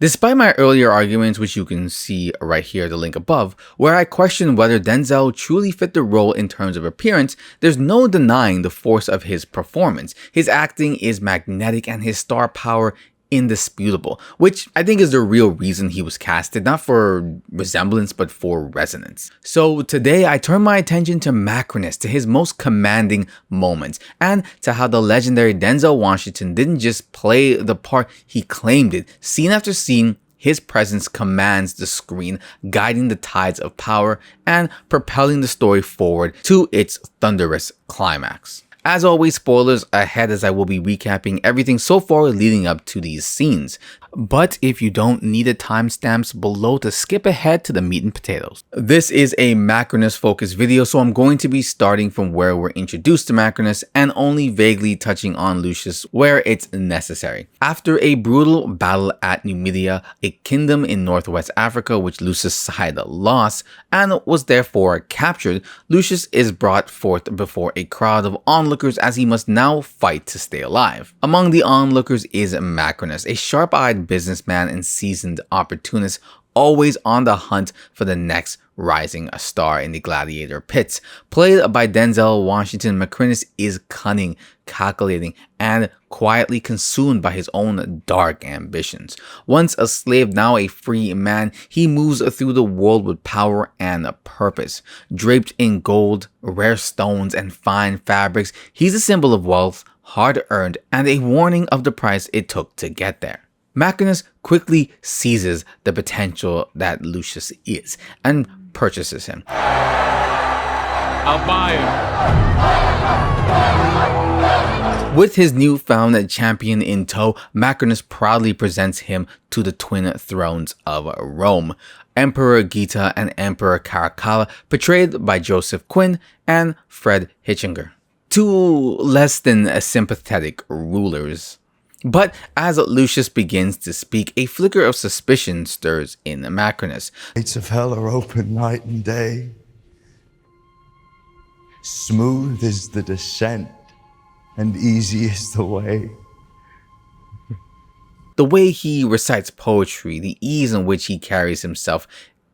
Despite my earlier arguments, which you can see right here, the link above, where I questioned whether Denzel truly fit the role in terms of appearance, there's no denying the force of his performance. His acting is magnetic and his star power indisputable, which I think is the real reason he was casted, not for resemblance, but for resonance. So today I turn my attention to Macrinus, to his most commanding moments, and to how the legendary Denzel Washington didn't just play the part, he claimed it. Scene after scene, his presence commands the screen, guiding the tides of power and propelling the story forward to its thunderous climax. As always, spoilers ahead as I will be recapping everything so far leading up to these scenes. But if you don't need the timestamps below to skip ahead to the meat and potatoes. This is a Macrinus focused video, so I'm going to be starting from where we're introduced to Macrinus and only vaguely touching on Lucius where it's necessary. After a brutal battle at Numidia, a kingdom in northwest Africa which Lucius had lost and was therefore captured, Lucius is brought forth before a crowd of onlookers as he must now fight to stay alive. Among the onlookers is Macrinus, a sharp-eyed businessman and seasoned opportunist, always on the hunt for the next rising star in the Gladiator pits. Played by Denzel Washington, Macrinus is cunning, calculating, and quietly consumed by his own dark ambitions. Once a slave, now a free man, he moves through the world with power and a purpose. Draped in gold, rare stones, and fine fabrics, he's a symbol of wealth, hard-earned, and a warning of the price it took to get there. Macrinus quickly seizes the potential that Lucius is and purchases him. I'll buy him. With his newfound champion in tow, Macrinus proudly presents him to the twin thrones of Rome, Emperor Geta and Emperor Caracalla, portrayed by Joseph Quinn and Fred Hitchinger. Two less than sympathetic rulers. But as Lucius begins to speak, a flicker of suspicion stirs in Macrinus. Gates of hell are open night and day. Smooth is the descent, and easy is the way. The way he recites poetry, the ease in which he carries himself,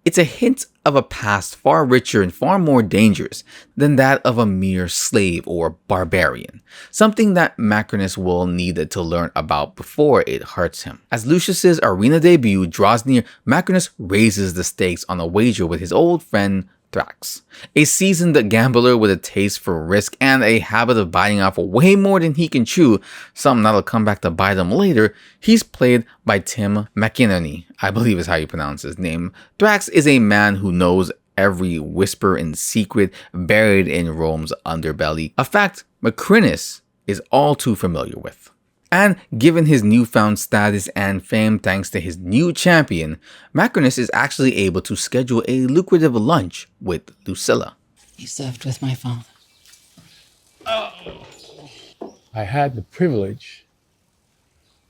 it's a hint of a past far richer and far more dangerous than that of a mere slave or barbarian, something that Macrinus will need to learn about before it hurts him. As Lucius's arena debut draws near, Macrinus raises the stakes on a wager with his old friend Thrax, a seasoned gambler with a taste for risk and a habit of biting off way more than he can chew, something that'll come back to bite him later. He's played by Tim Macrinus, I believe is how you pronounce his name. Thrax is a man who knows every whisper and secret buried in Rome's underbelly, a fact Macrinus is all too familiar with. And given his newfound status and fame thanks to his new champion, Macrinus is actually able to schedule a lucrative lunch with Lucilla. You served with my father. I had the privilege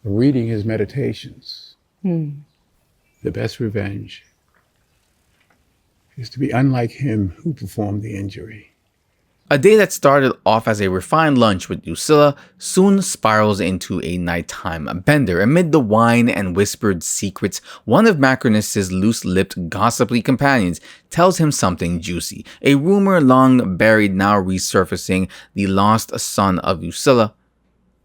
of reading his meditations. The best revenge is to be unlike him who performed the injury. A day that started off as a refined lunch with Lucilla soon spirals into a nighttime bender. Amid the wine and whispered secrets, one of Macrinus's loose-lipped, gossipy companions tells him something juicy. A rumor long buried, now resurfacing: the lost son of Lucilla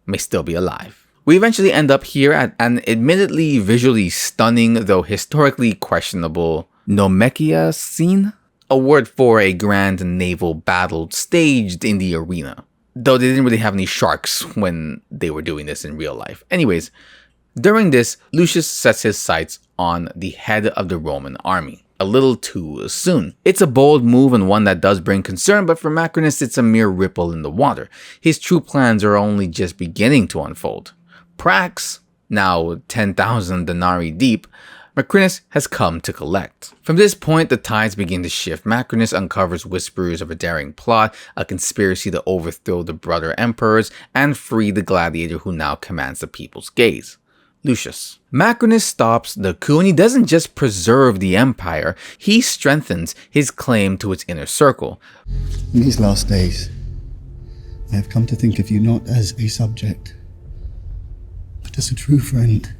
may still be alive. We eventually end up here at an admittedly visually stunning, though historically questionable, Nomechia scene. A word for a grand naval battle staged in the arena. Though they didn't really have any sharks when they were doing this in real life. Anyways, during this, Lucius sets his sights on the head of the Roman army. A little too soon. It's a bold move and one that does bring concern, but for Macrinus it's a mere ripple in the water. His true plans are only just beginning to unfold. Prax, now 10,000 denarii deep, Macrinus has come to collect. From this point, the tides begin to shift. Macrinus uncovers whispers of a daring plot, a conspiracy to overthrow the brother emperors, and free the gladiator who now commands the people's gaze. Lucius. Macrinus stops the coup, and he doesn't just preserve the empire, he strengthens his claim to its inner circle. In these last days, I have come to think of you not as a subject, but as a true friend.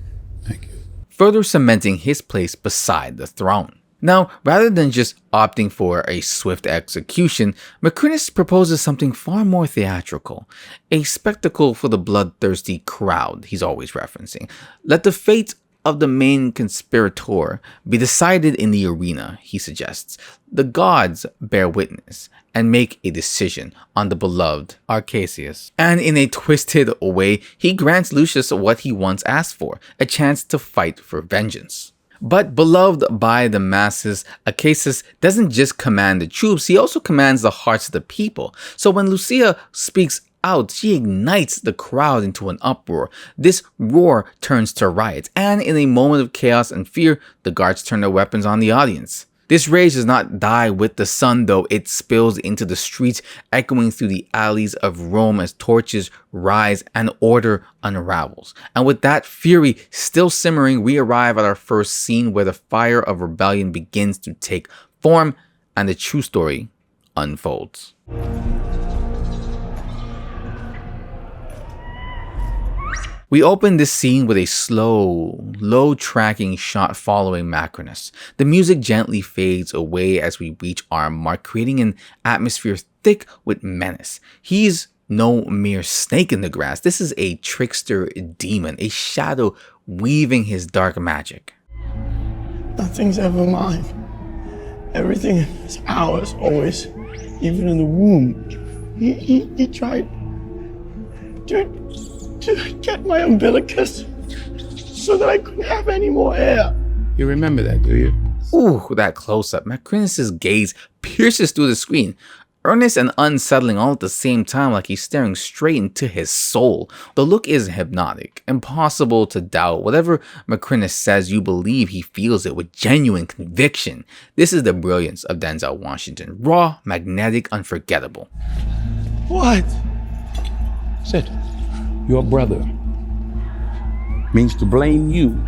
Thank you. further cementing his place beside the throne. Now, rather than just opting for a swift execution, Macrinus proposes something far more theatrical, a spectacle for the bloodthirsty crowd he's always referencing. Let the fate of the main conspirator be decided in the arena, he suggests. The gods bear witness and make a decision on the beloved Arcasius. And in a twisted way, he grants Lucius what he once asked for, a chance to fight for vengeance. But beloved by the masses, Arcasius doesn't just command the troops, he also commands the hearts of the people. So when Lucia speaks out, she ignites the crowd into an uproar. This roar turns to riots, and in a moment of chaos and fear, the guards turn their weapons on the audience. This rage does not die with the sun, though. It spills into the streets, echoing through the alleys of Rome as torches rise and order unravels. And with that fury still simmering, we arrive at our first scene where the fire of rebellion begins to take form and the true story unfolds. We open this scene with a slow, low-tracking shot following Macrinus. The music gently fades away as we reach our mark, creating an atmosphere thick with menace. He's no mere snake in the grass. This is a trickster demon, a shadow weaving his dark magic. Nothing's ever mine. Everything is ours, always. Even in the womb. He tried to get my umbilicus so that I couldn't have any more air. You remember that, do you? Ooh, that close-up. Macrinus' gaze pierces through the screen, earnest and unsettling all at the same time, like he's staring straight into his soul. The look is hypnotic, impossible to doubt. Whatever Macrinus says, you believe he feels it with genuine conviction. This is the brilliance of Denzel Washington. Raw, magnetic, unforgettable. What? Sit. Your brother means to blame you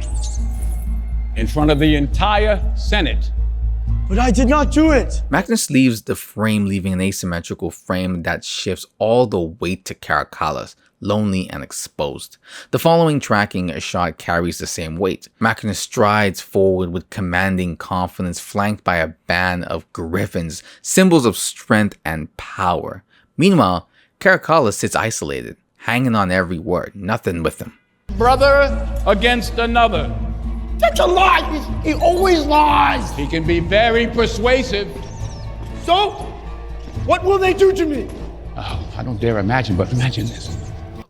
in front of the entire Senate. But I did not do it. Macrinus leaves the frame, leaving an asymmetrical frame that shifts all the weight to Caracalla, lonely and exposed. The following tracking shot carries the same weight. Macrinus strides forward with commanding confidence, flanked by a band of griffins, symbols of strength and power. Meanwhile, Caracalla sits isolated, hanging on every word, nothing with him. Brother against another. That's a lie. He always lies. He can be very persuasive. So, what will they do to me? Oh, I don't dare imagine, but imagine this.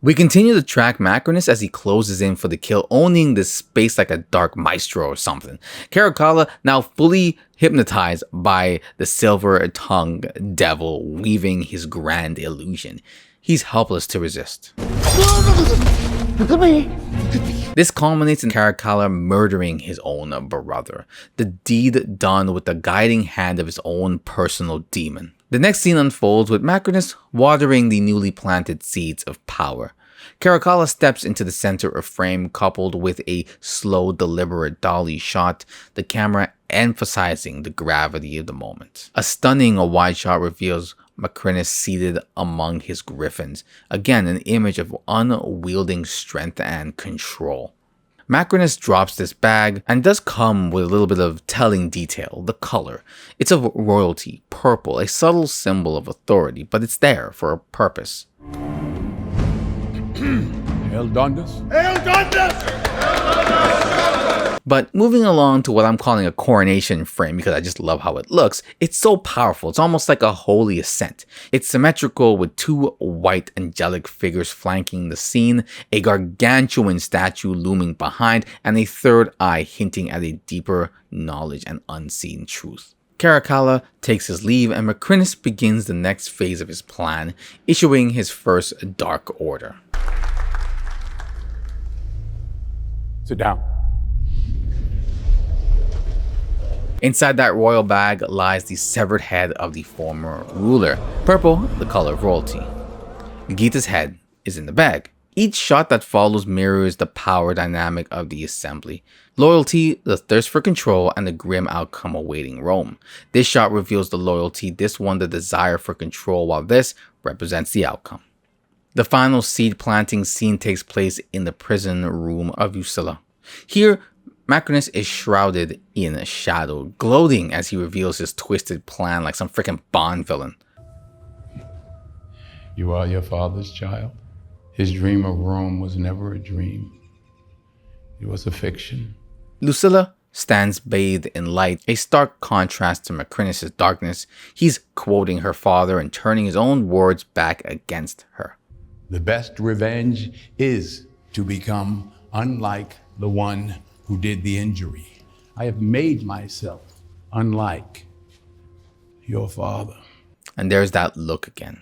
We continue to track Macrinus as he closes in for the kill, owning this space like a dark maestro or something. Caracalla, now fully hypnotized by the silver-tongued devil weaving his grand illusion. He's helpless to resist. This culminates in Caracalla murdering his own brother, the deed done with the guiding hand of his own personal demon. The next scene unfolds with Macrinus watering the newly planted seeds of power. Caracalla steps into the center of frame, coupled with a slow, deliberate dolly shot, the camera emphasizing the gravity of the moment. A stunning wide shot reveals Macrinus seated among his griffins, again an image of unwielding strength and control. Macrinus drops this bag and does come with a little bit of telling detail, the color. It's of royalty, purple, a subtle symbol of authority, but it's there for a purpose. El Dondas? But moving along to what I'm calling a coronation frame, because I just love how it looks, it's so powerful. It's almost like a holy ascent. It's symmetrical with two white angelic figures flanking the scene, a gargantuan statue looming behind, and a third eye hinting at a deeper knowledge and unseen truth. Caracalla takes his leave, and Macrinus begins the next phase of his plan, issuing his first dark order. Sit down. Inside that royal bag lies the severed head of the former ruler, purple, the color of royalty. Gita's head is in the bag. Each shot that follows mirrors the power dynamic of the assembly. Loyalty, the thirst for control, and the grim outcome awaiting Rome. This shot reveals the loyalty, this one the desire for control, while this represents the outcome. The final seed planting scene takes place in the prison room of Usilla. Here, Macrinus is shrouded in a shadow, gloating as he reveals his twisted plan like some freaking Bond villain. You are your father's child. His dream of Rome was never a dream. It was a fiction. Lucilla stands bathed in light, a stark contrast to Macrinus' darkness. He's quoting her father and turning his own words back against her. The best revenge is to become unlike the one who did the injury. I have made myself unlike your father. And there's that look again.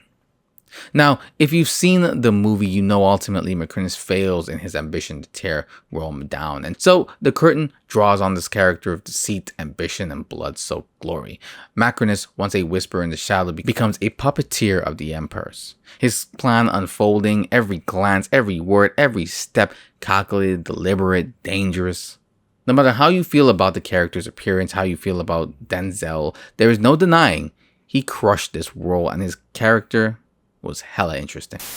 Now, if you've seen the movie, you know ultimately Macrinus fails in his ambition to tear Rome down. And so the curtain draws on this character of deceit, ambition, and blood-soaked glory. Macrinus, once a whisper in the shadow, becomes a puppeteer of the emperors. His plan unfolding, every glance, every word, every step, calculated, deliberate, dangerous. No matter how you feel about the character's appearance, how you feel about Denzel, there is no denying he crushed this role, and his character was hella interesting.